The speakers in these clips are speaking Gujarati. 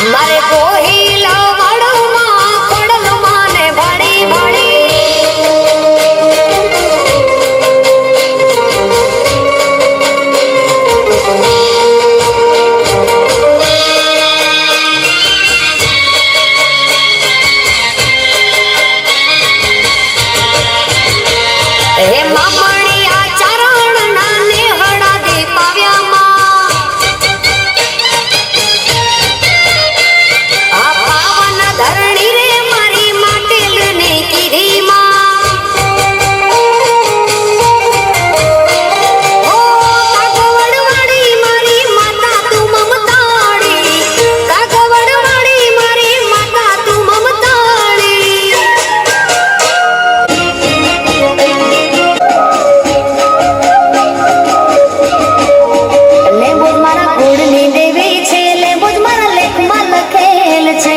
મારે કોહિલા વાળોમાં ખોડલમાં ને ભાડી ભાડી હે મામણિયા ચારણ ના નેહડા દે પાવ્યામાં આ પાવન ધરણી રે મારી માટેલ ને કીધીમાં ઓ કાગવડવાડી મારી માતા તું મમતાળી કાગવડવાડી મારી માતા તું મમતાળી લેબોજ મારા કુળની દેવી છે લેબોજ મારા લેખમાં લખેલ છે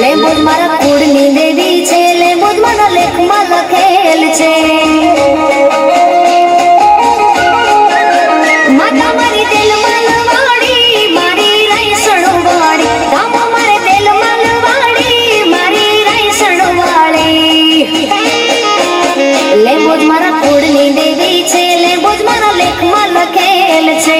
લેબોજ મારા કુળની દેવી છે લેબોજ મારા લેખમાં લખેલ છે માતા મારી તેલ માલવાડી મારી રાયસણ વાળી ગામમાં મારે તેલ માલવાડી મારી રાયસણ વાળી લેબોજ મારા કુળની દેવી છે લેબોજ મારા લેખમાં લખેલ છે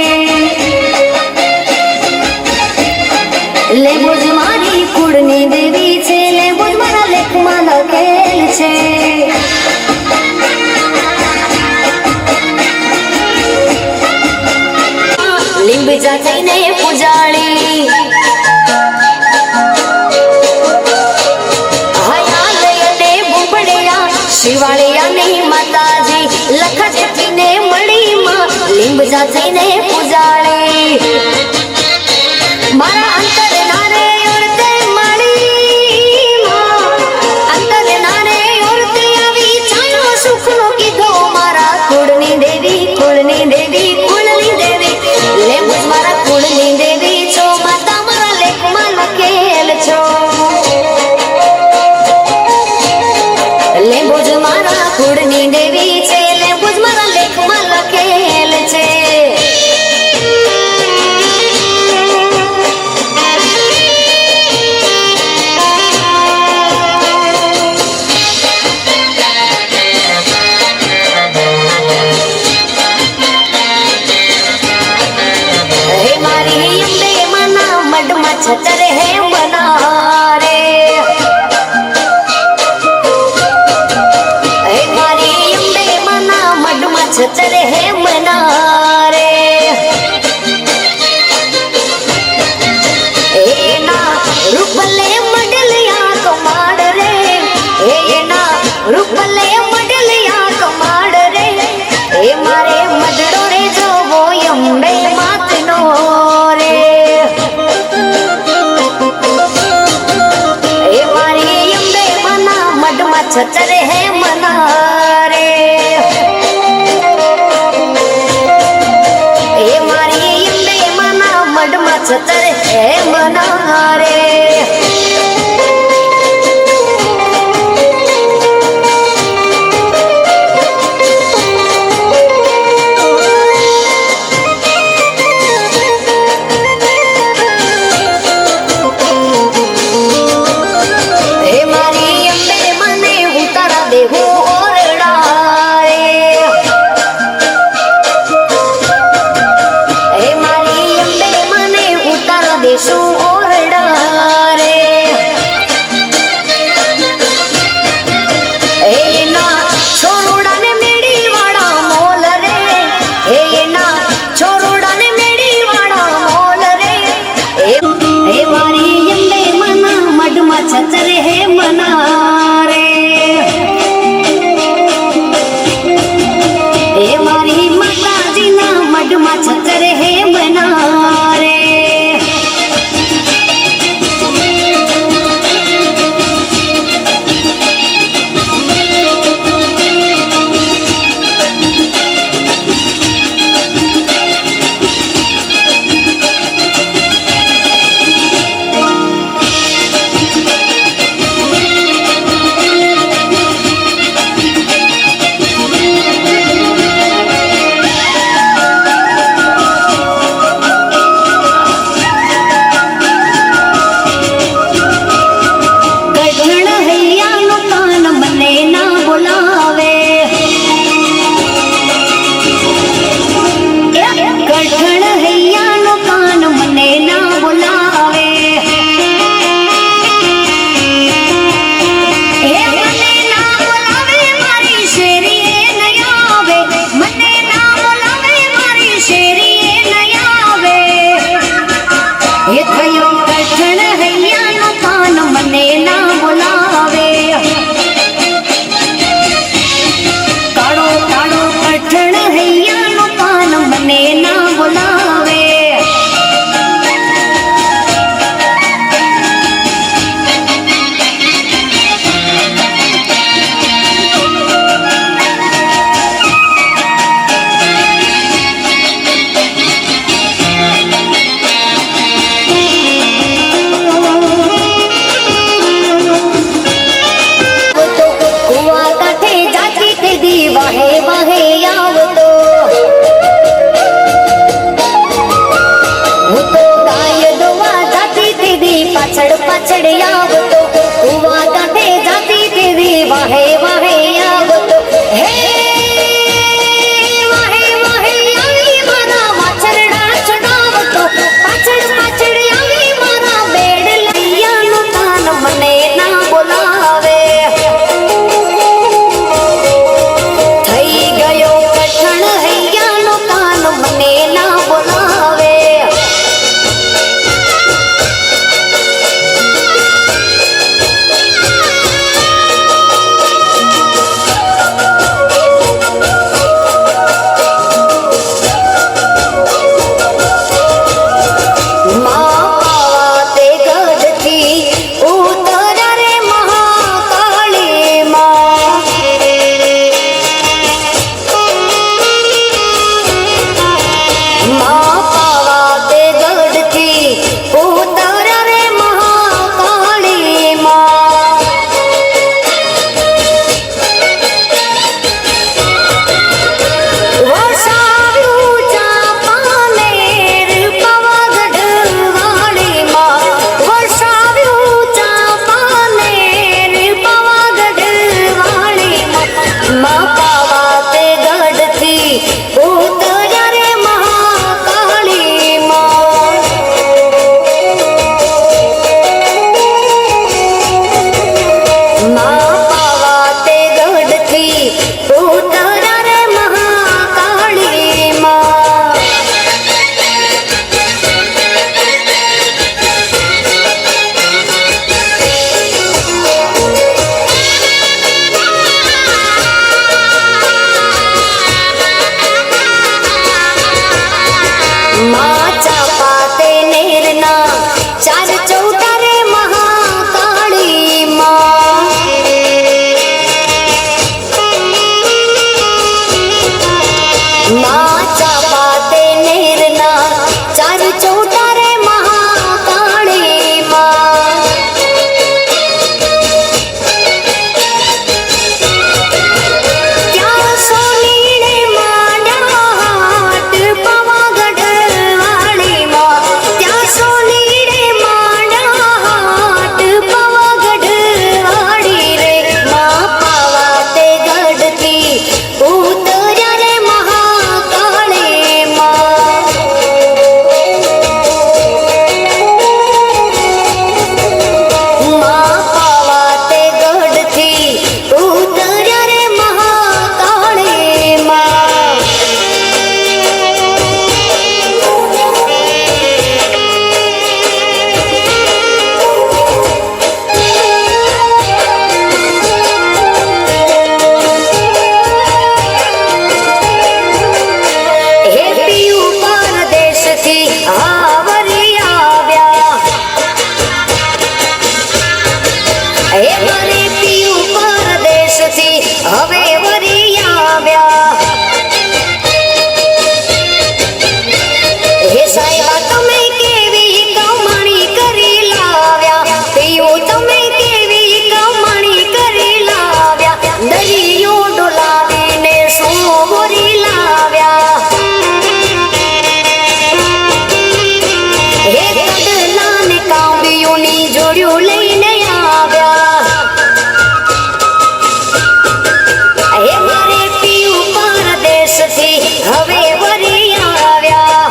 લેબોજ મારી કુળની દેવી છે લેબોજ મારા લેખમાં લખેલ છે લીંબ જાતિને પૂજાળી શિવાળિયાની માતાજી લખ જેઠીને મળીમાં લીંબ જાતિને પૂજાળી મારા અંતર નારે ઓરતે મળીમાં અંતર નારે ઓરતે આવી છાયો સુખનો કીધો મારા કુળની દેવી કુળની દેવી કુળની દેવી લેબોજ મારા કુળની દેવી છો માતા મારા લેખમાં લખેલ છો લેબોજ મારા કુળની દેવી છે લેબોજ મારા લેખમાં લખેલ છે હે મારી અંબે મના મઢમાં છતર હે મના રે છતર હે મનારે એના રૂપલે મડલિયા કમાડ રે એના રૂપલે મડલિયા કમાડ રે એ મારે મડડો રે જોવો અંબે માતનો રે એ મારી અંબે મના મઢમાં છતર હે મનારે છતર હે મનારે હે મારી અંબે મને ઉતારા દેવું ઓરડા હે મારી અંબે મને ઉતારા દેશું ઓરડા રે એના છોરુડાને મેડી વાળા મોલ રે એના છોરુડાને મેડી વાળા મોલ રે હે મારી અંબે મના મઢમાં છતર હે મના રે હે મારી માતાજીના મઢમાં છતર હે મના રે माचा पाते नेरना चार चौतारे महाकाली माँ माचा पाते नेरना चार चौतारे महाकाली माँ क्या सोनीने मांडा हाट पावागढ़ वाली माँ क्या सोनीने मांडा हाट पावागढ़ वाली रे माँ पावाते गढ़ की उतर्या रे महाकाली माँ माँ पावाते गढ़ थी उतर्या रे महाकाली माँ हे पियू परदेश थी आवरी आव्या हे मारे पियू परदेश थी હવે વરી આવ્યા હે સાહેબા તમે કેવી કમાણી કરી લાવ્યા પિયુ તમે કેવી કમાણી કરી લાવ્યા દરિયો ડોલાવીને શું વરી લાવ્યા હે કડલાને કાંબીઓની જોડ્યું લઈને આવ્યા હે મારે પિયુ પરદેશથી હવે વરી આવ્યા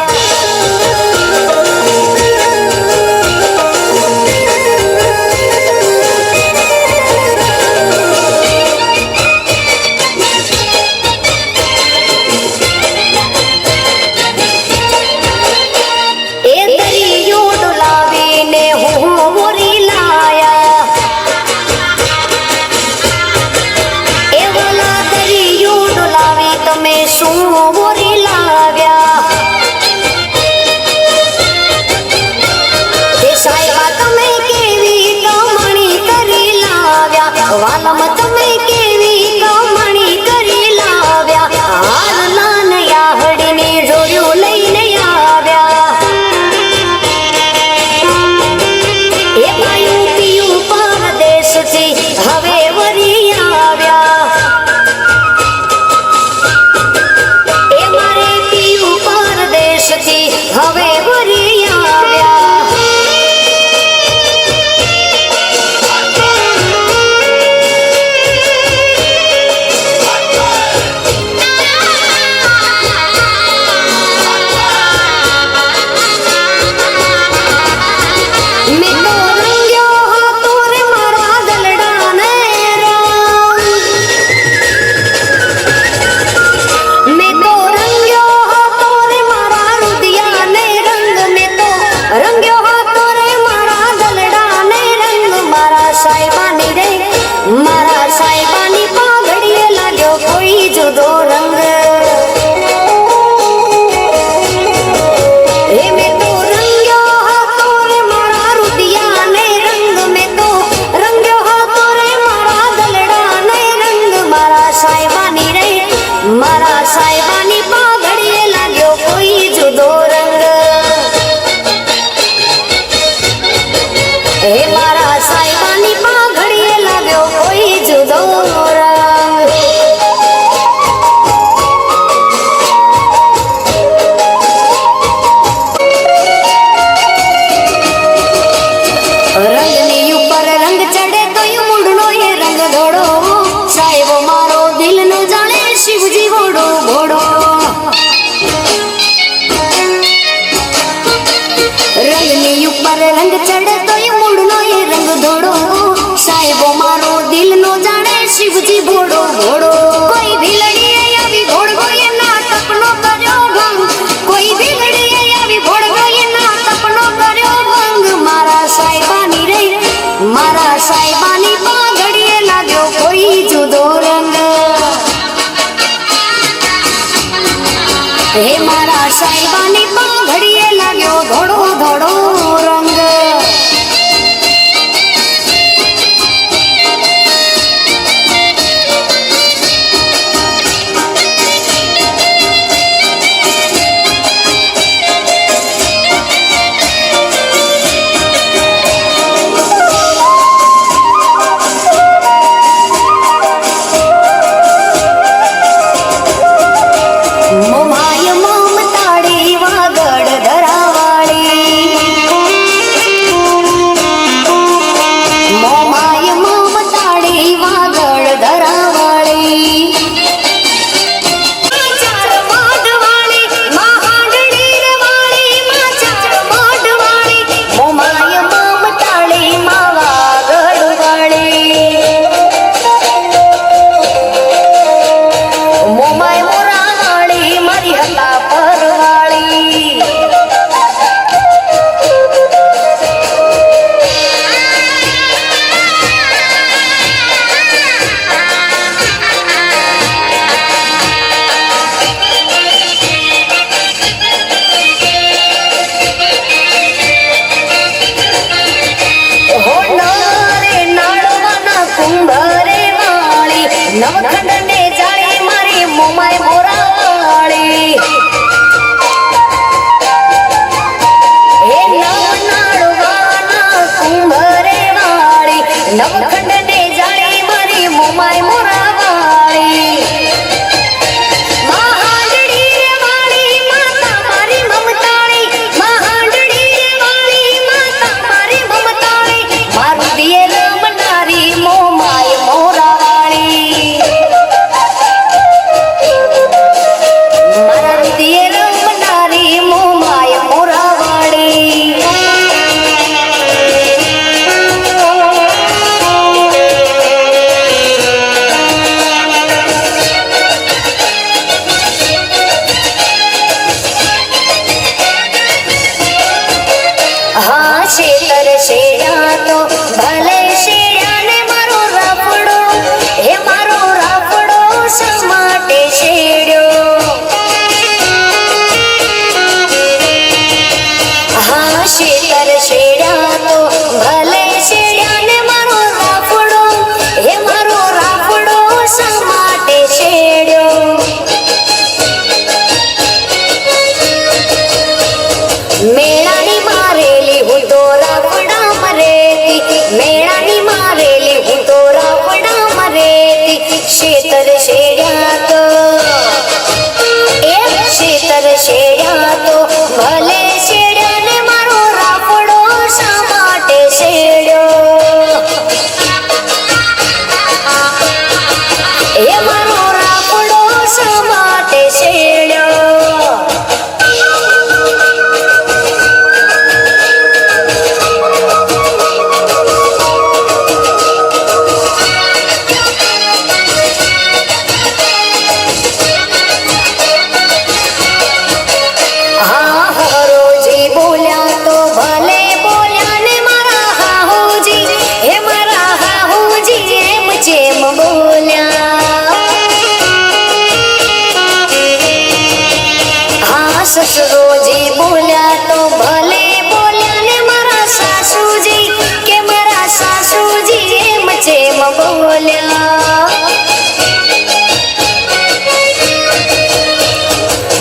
એ દરિયો ડોલાવીને હું વરી લાયા એ વાલા દરિયો ડોલાવી તમે શું વરી લાવ્યા એ સાહેબા તમે કેવી કમાણી કરી લાવ્યા વાલમ તમે કેવી કમાણી કરી લાવ્યા હાલ નાનયા હડીની જોડ્યું લઈને આવ્યા એ ભાઈ પિયુ પરદેશથી હવે વરી આવ્યા એ મારે પિયુ પરદેશથી હવે વરી આવ્યા મેં તો રંગ્યો હતો રે મારા ગલડાને રંગ મેં તો રંગ્યો હતો રે મારા રુદિયાને રંગ મેં તો રંગ્યો હતો રે મારા ગલડાને રંગ મારા સાહેબાની પાઘડીએ લાગ્યો કોઈ જુદો રંગ હે મેં તો રંગ્યો હતો રે મારા રુદિયાને રંગ મેં તો રંગ્યો હતો રે મારા ગલડાને રંગ મારા સાહેબાની પાઘડીએ લાગ્યો કોઈ જુદો રંગ હે મારા સાહેબાની પાઘડીએ લાગ્યો કોઈ જુદો રંગ રંગની ઉપર રંગ ચડે તોય મૂળનો એ રંગ ધોળો સાહેબો મારો દિલનો જાણે શિવજી ઘોડો ઘોડો રંગની ઉપર રંગ ચડે તોય મૂળનો એ રંગ ધોળો સાહેબો મારો દિલનો જાણે શિવજી ઘોડો ઘોડો કોઈ ભીલડીએ આવી ઘોડવો એ નાટકનો કર્યો ભંગ કોઈ ભીલડીએ આવી ઘોડવો એ નાટકનો કર્યો ભંગ મારા સાહેબાની પાઘડીએ લાગ્યો કોઈ જુદો રંગ હે મારા સાહેબાની પાઘડી નવખંડ ને જાળી મારી મોમાય મોરાવાળી હે નવનાળવાના કુંભરે વાળી નવખંડ ને જાળી મારી મોમાય મોરાવાળી મહાંડળી રે વાળી માતા મારી મમતાળી મહાંડળી રે વાળી માતા મારી મમતાળી મારું દિયે રમનારી મોમાય મોરાવાળી મારા દિયે રમનારી મોમાય મોરાવાળી હા શેતર શેડા તો ભલે શેડા ને મારો રાફડો હે મારો રાફડો શા માટે શેડ્યો હા શેતર શેડા તો ભલે શેડા ને મારો રાફડો હે મારો રાફડો શા માટે શેડ્યો મેળાની મારેલી હું તો રાફડા મરેતી મેળાની મારેલી હું તો રાફડા મરેતી શેતર શેડ્યા તો એ શેતર શેડ્યા તો ભલે શેડ્યા ને મારો રાફડો શા માટે શેડ્યો એ મારો રાફડો શા માટે શેડ્યો હા હરોજી બોલ્યા તો ભલે બોલ્યા ને મારા હાહુજી હે મારા હાહુજી એમ જેમ બોલ્યા હા સસુરોજી બોલ્યા તો ભલે બોલ્યા ને મારા સાસુજી કે મારા સાસુજી એમ જેમ બોલ્યા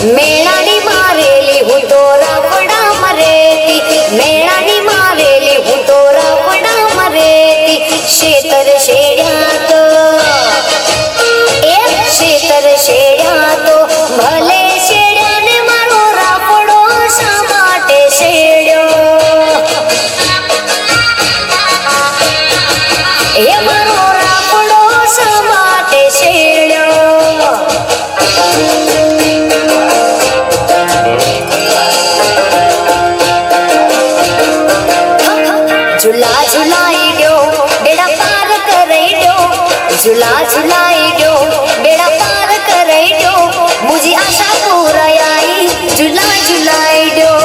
મેળાની મારેલી હું તો રાફડા મરેતી મેળાની મારેલી હું તો રાફડા મરેતી શેતર શેડ્યા તો એ શેતર શેડ્યા તો ભલે શેડ્યા ને મારો રાફડો શા માટે શેડ્યો એ મારો રાફડો શા માટે શેડ્યો ઝુલા ઝુલાઈ દ્યો બેડા પાર કરાઈ દ્યો ઝુલા ઝુલાઈ દ્યો બેડા પાર કરાઈ દ્યો મુજી આશા પૂરાઈ ઝુલા ઝુલાઈ દ્યો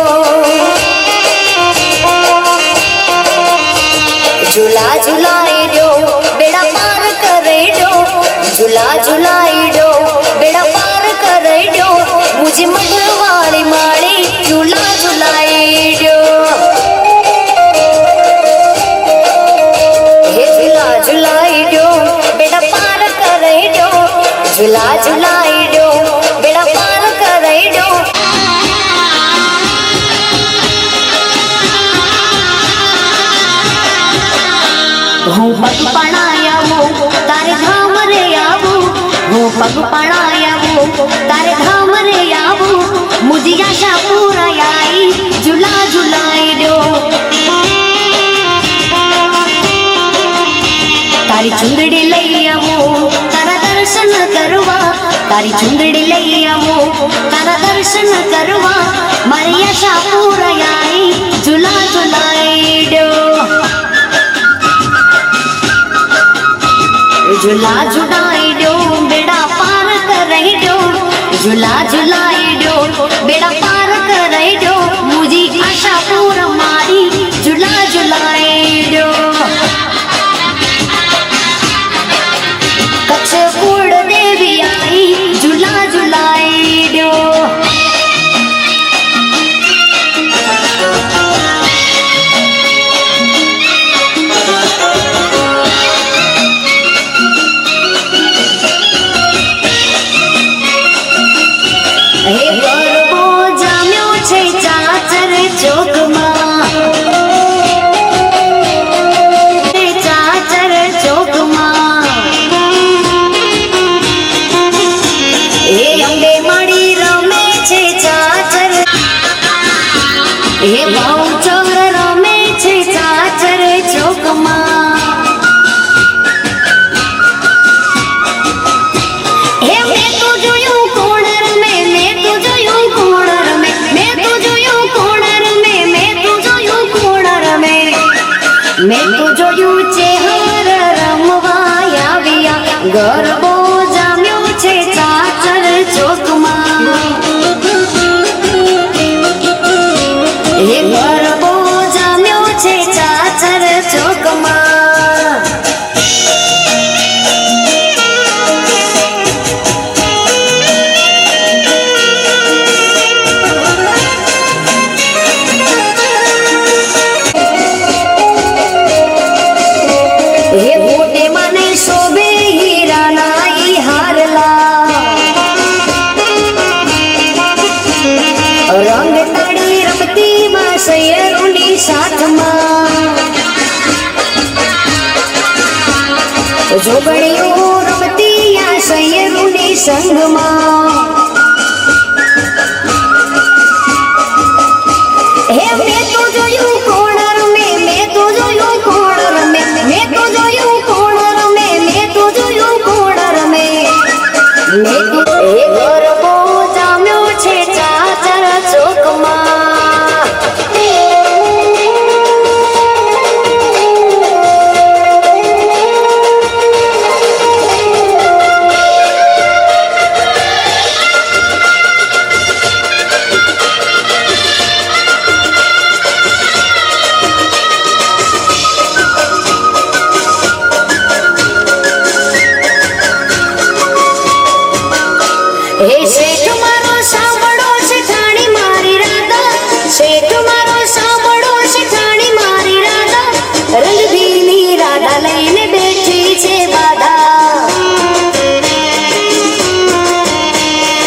ઝુલા ઝુલાઈ દ્યો બેડા પાર કરાઈ દ્યો ઝુલા ઝુલાઈ દ્યો બેડા પાર કરાઈ દ્યો મુજી મગવાળી માળી ઝુલા ઝુલાઈ દ્યો ઝુલાઈ દ્યો બેડા પાર કરાઈ દ્યો ઝુલા ઝુલાઈ દ્યો બેડા પાર કરાઈ દ્યો હું પગ પણાયાવું તારે ધામ રે આવું હું પગ પણાયાવું તારે ધામ રે આવું મુજી આશા પૂરાઈ ઝુલા ઝુલાઈ દ્યો તારી ચુંદડી લઈ આવો તારા દર્શન કરવા તારી ચુંદડી લઈ આવો તારા દર્શન કરવા મારી આશા પૂરાઈ ઝુલા ઝુલાઈ દ્યો ઝુલા ઝુલાઈ દ્યો બેડા પાર કરાઈ દ્યો ઝુલા ઝુલાઈ દ્યો બેડા પાર કરાઈ દ્યો મુજી આશા પૂર મારી ઝુલા ઝુલાઈ દ્યો કચ્છ કુળ દેવી આઈ ઝુલા ઝુલાઈ દ્યો હે ભાવચોર રમે છે ચાચર ચોકમાં હે મેં તો જોયું કોણ રમે મેં તો જોયું કોણ રમે મેં તો જોયું કોણ રમે મેં તો જોયું કોણ રમે મેં તો જોયું છે હર રમવા આવ્યા ગરબો જામ્યો છે ચાચર ચોકમાં હે ગરબો જામ્યો છે ચાચર ચોકમાં હે મોટે મને શોભે હીરાના ઈ હારલા રંગ તાળી રમતી માં સૈયરોની સાથમાં જોગણીઓ રમતી આ સૈયરોની સંગમાં હે મેં તો જોયું કોણ રમે મેં તો જોયું કોણ રમે મેં તો જોયું કોણ રમે મેં તો જોયું કોણ રમે મેં તો હે ગરબો જામ્યો છે ચાચર ચોકમાં હે શેઠ મારો સાંભળો શેઠાણી મારી રાધા શેઠ મારો સાંભળો શેઠાણી મારી રાધા રંગભીની રાધા લઈને બેઠી છે બાધા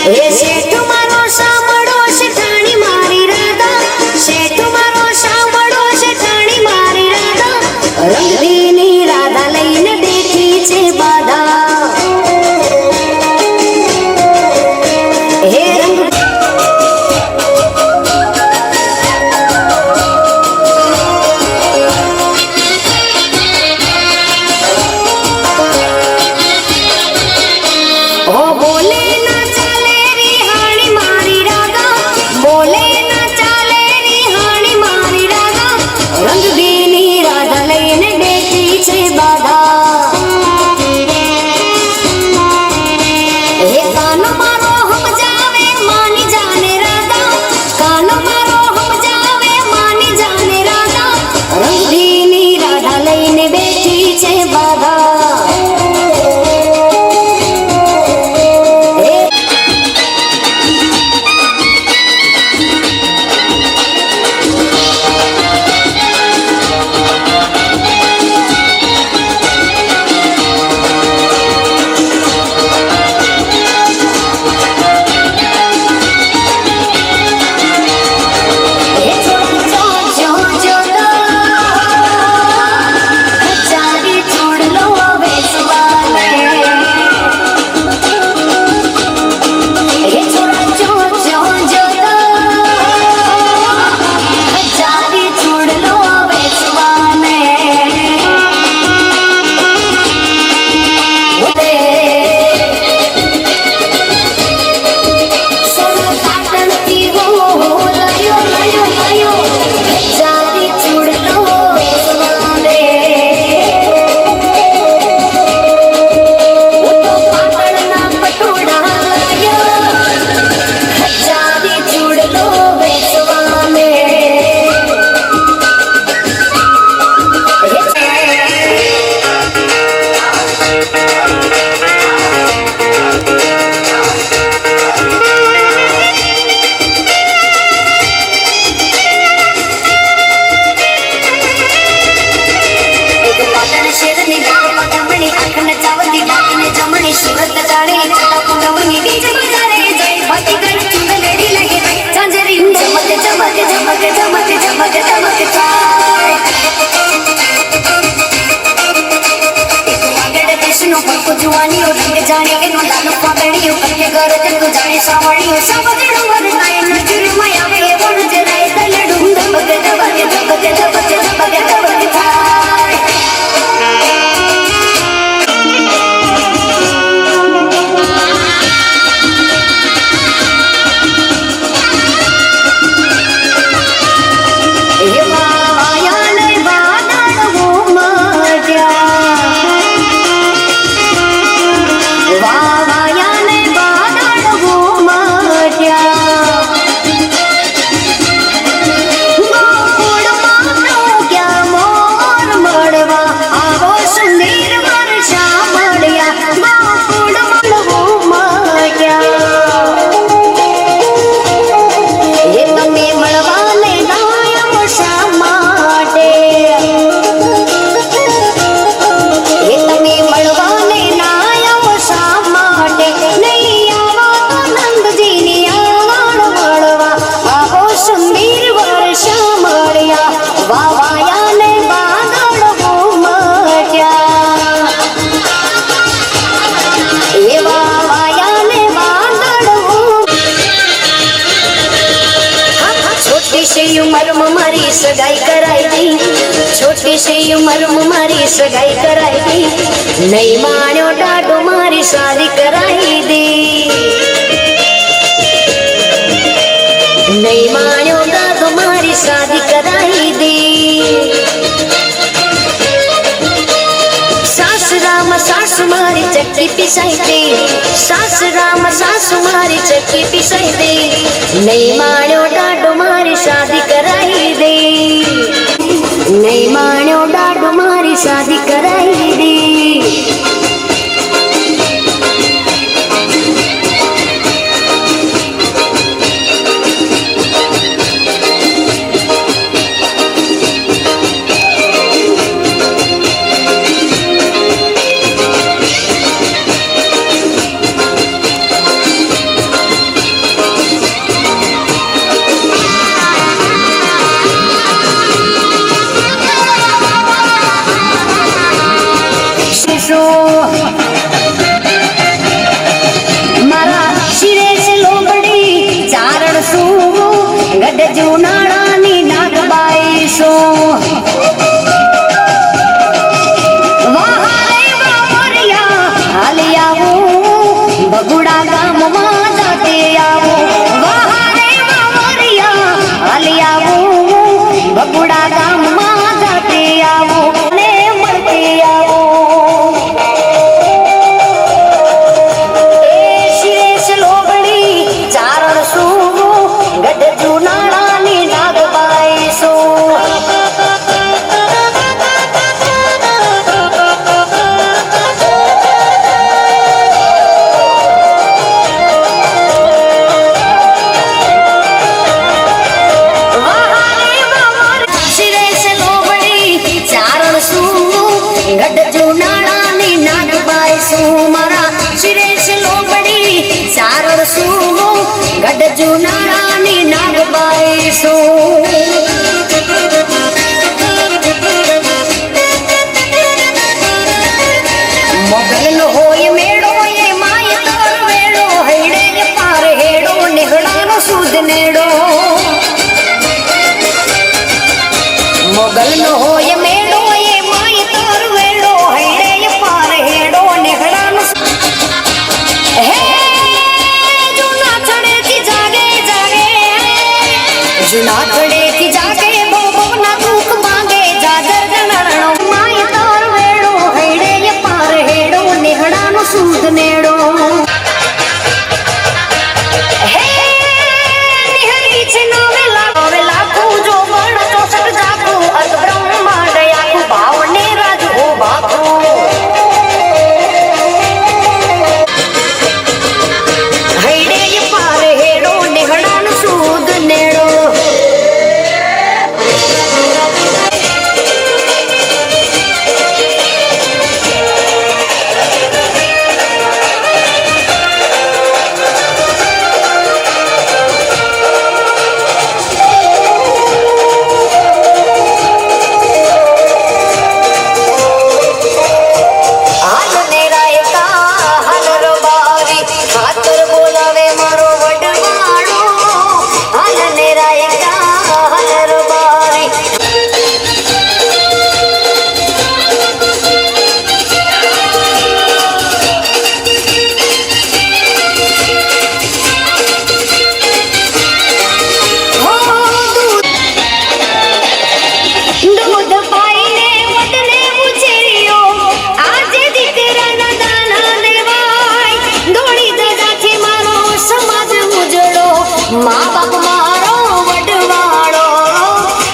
હે શેઠ મારો સાંભળો શેઠાણી મારી રાધા શેઠ મારો સાંભળો શેઠાણી મારી રાધા રંગભીની રાધા લઈને બેઠી છે બાધા હે રંગ ઓ બોલે ના ચાલે રિહાણી મારી રાધા બોલે ના ચાલે રિહાણી મારી રાધા રંગભીની રાધા લઈને બેઠી છે બાધા હે કાનો મારો સમજાવે માની જાને રાધા કાનો મારો સમજાવે માની જાને રાધા રંગભીની રાધા લઈને બેઠી છે બાધા સાવળિયો સમજણો વરનાય નજરમાં આવે વણ જરાય તલડું મોસમીર વર્ષ મળ્યા વાવાયા ને વાદળ ઉમટ્યા એ વાવાયા ને વાદળ છોટી સી ઉંમરમાં મારી સગાઈ કરાઈ દી છોટી સી ઉંમરમાં મારી સગાઈ કરાઈ દી નહીં માણ્યો ડાડો મારી શાદી કરાઈ દી નહીં માણ્યો દાદો મારી શાદી કરાઈ દી સાસરામાં સાસુ મારી ચક્કી પીસાઈ દી સાસરામાં સાસુ મારી ચક્કી પીસાઈ દી નહીં માણ્યો ડાડો મારી શાદી કરાઈ દી નહીં માણ્યો ડાડો મારી શાદી કરાઈ દી મારા શિરે છે લોબડી ચારણ શું ગઢ જુનાળાની નાગબાઈ શું વહારે વાવરિયા હાલી આવું બગુડા ગામમાં જાતે આવું વહારે વાવરિયા હાલી આવું બગુડા ગામમાં જાતે આવું ને મળતે આવું ગઢ જુનાળાની નાગબાઈ શું મારા શિરેશ લોબડી ચારણ શું ગઢ જુનાળાની નાગબાઈ શું મોગલનો હોય મેળો એ માય તર વેળો હૈડે પાર હેડો નેહડાનો સુદ નેડો મોગલનો હોય મેળો એ માય તર વેળો હૈડે પાર હેડો નેહડાનો હે જૂના ચડેથી જાગે જાગે જૂના ચડેથી જાગે બહુ બહુના દુઃખ માંગે જાજર જણરણો માય તર વેળો હૈડે પાર હેડો નેહડાનો સૂદ નેડો હે નિહરી છે નવે લાખો જો બળ ચોસઠ જાગો અત બ્રહ્માંડ આખું ભાવને રાજ હો બાપુ હૈડે પાર હેડો નેહડાનો સૂદ નેડો મા બાપ મારો વડવાળો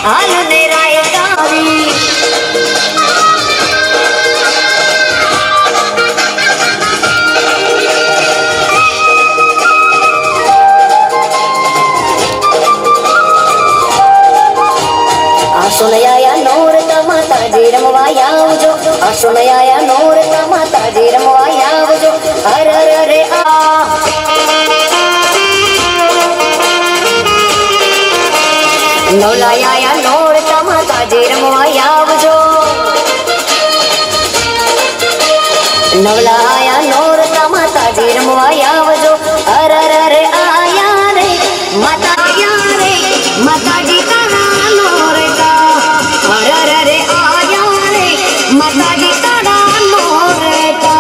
હાલ ને રાય તારી આસોનયા નોરતા માતાજી રમવા આવજો આસોનયા નોરતા માતાજી રમવા આવજો હર હર રે આ નવલાયા નોરતા માતાજી રમવા આવજો નવલાયા નોરતા માતાજી રમવા આવજો અરર રે આયા રે માતાજી તારા નોરતા અરર રે આયા રે માતાજી તારા નોરતા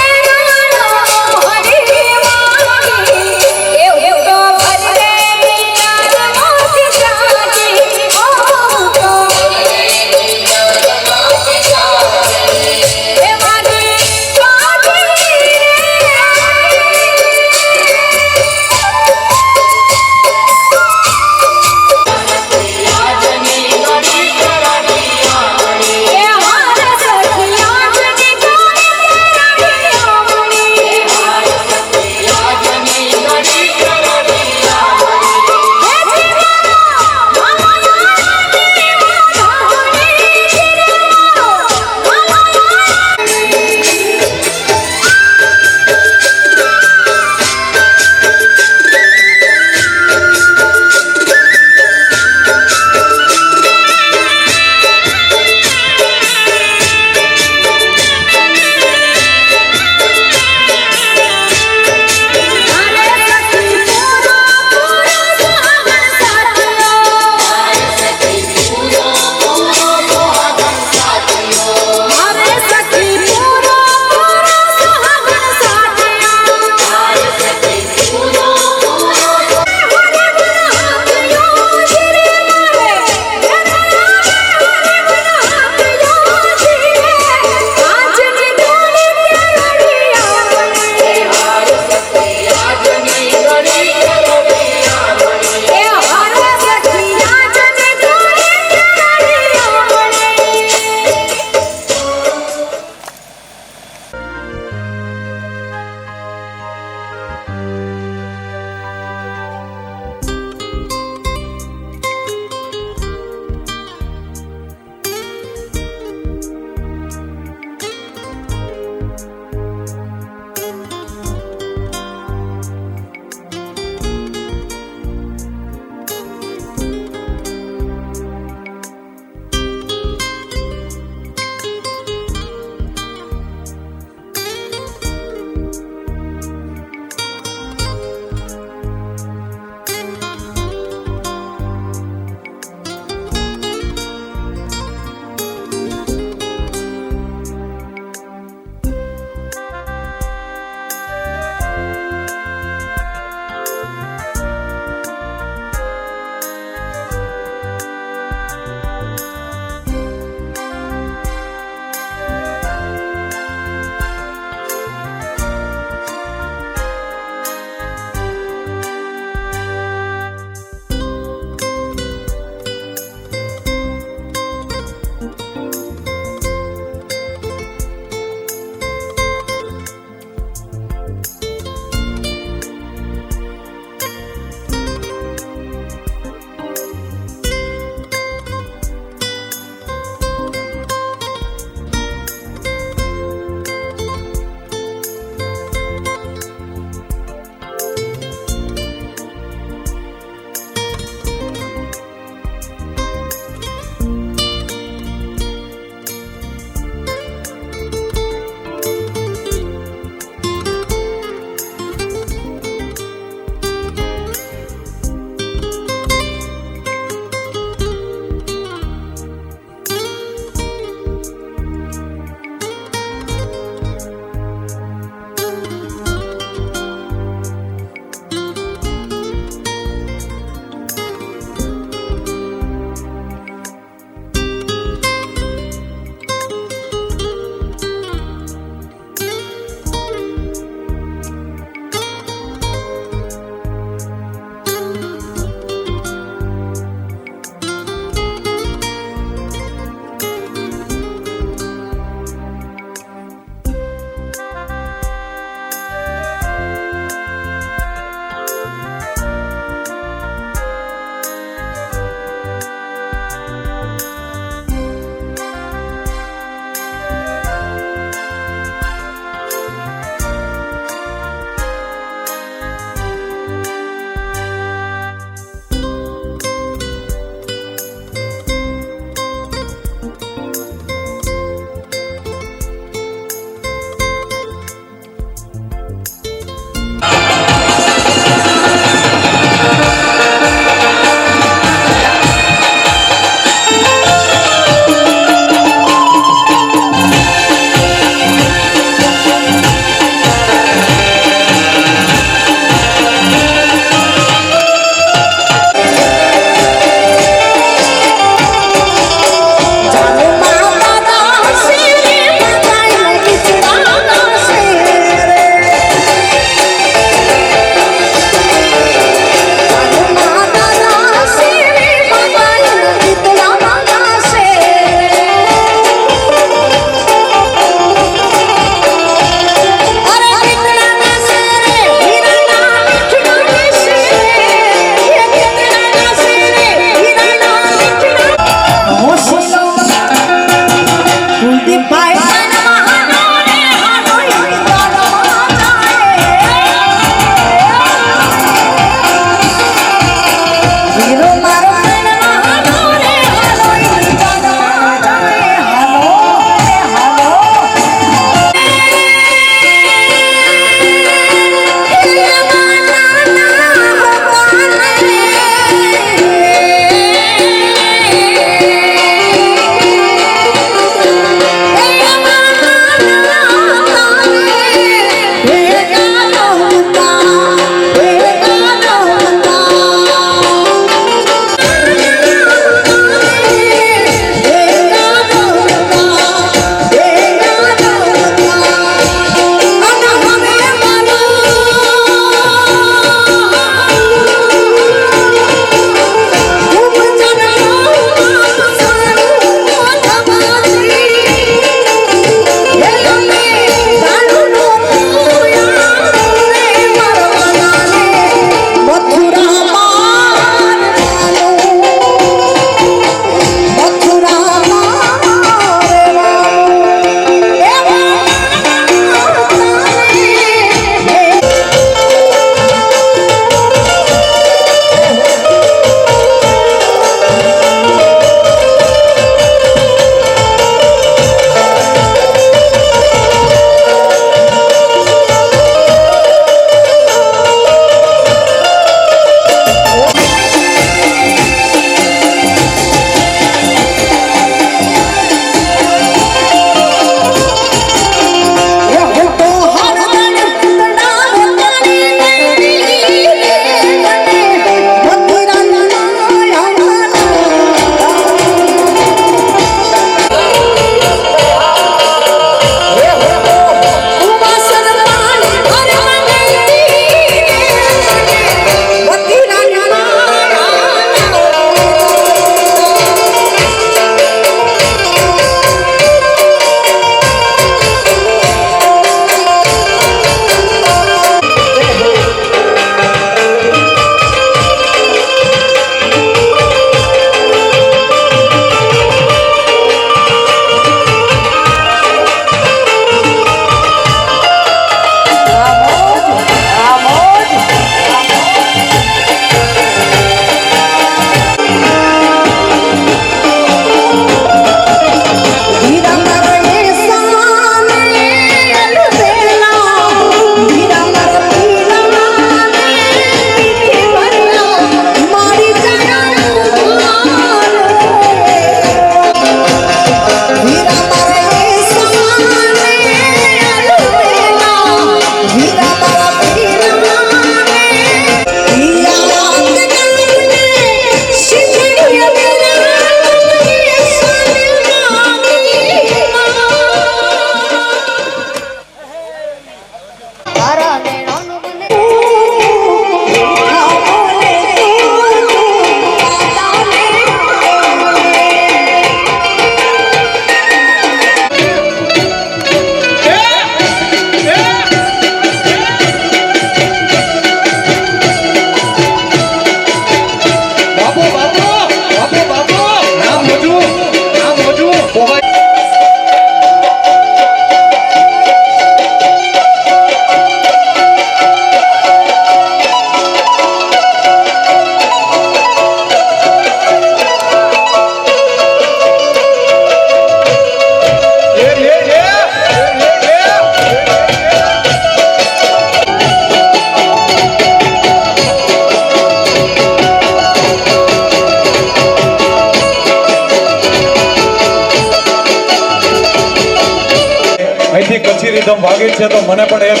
અહીંથી કચ્છી રીધમ વાગે છે તો મને પણ એક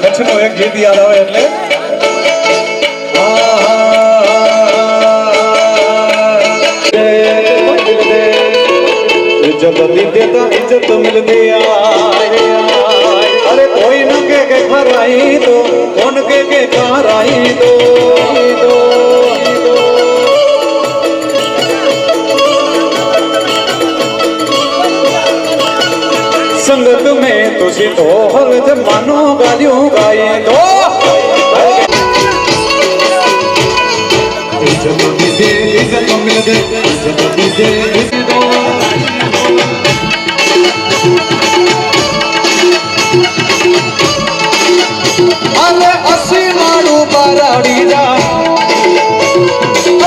કચ્છનું એક ગીત યાદ આવે એટલે जब दीदे का इज्जत मिल गया अरे कोई न के खराई दो कौन के खराई दो संगत में तुझे तो हर मानो गालियों गाए दो इज्जत दीदे इज्जत मिल गई इज्जत दीदे इज्जत दो अरे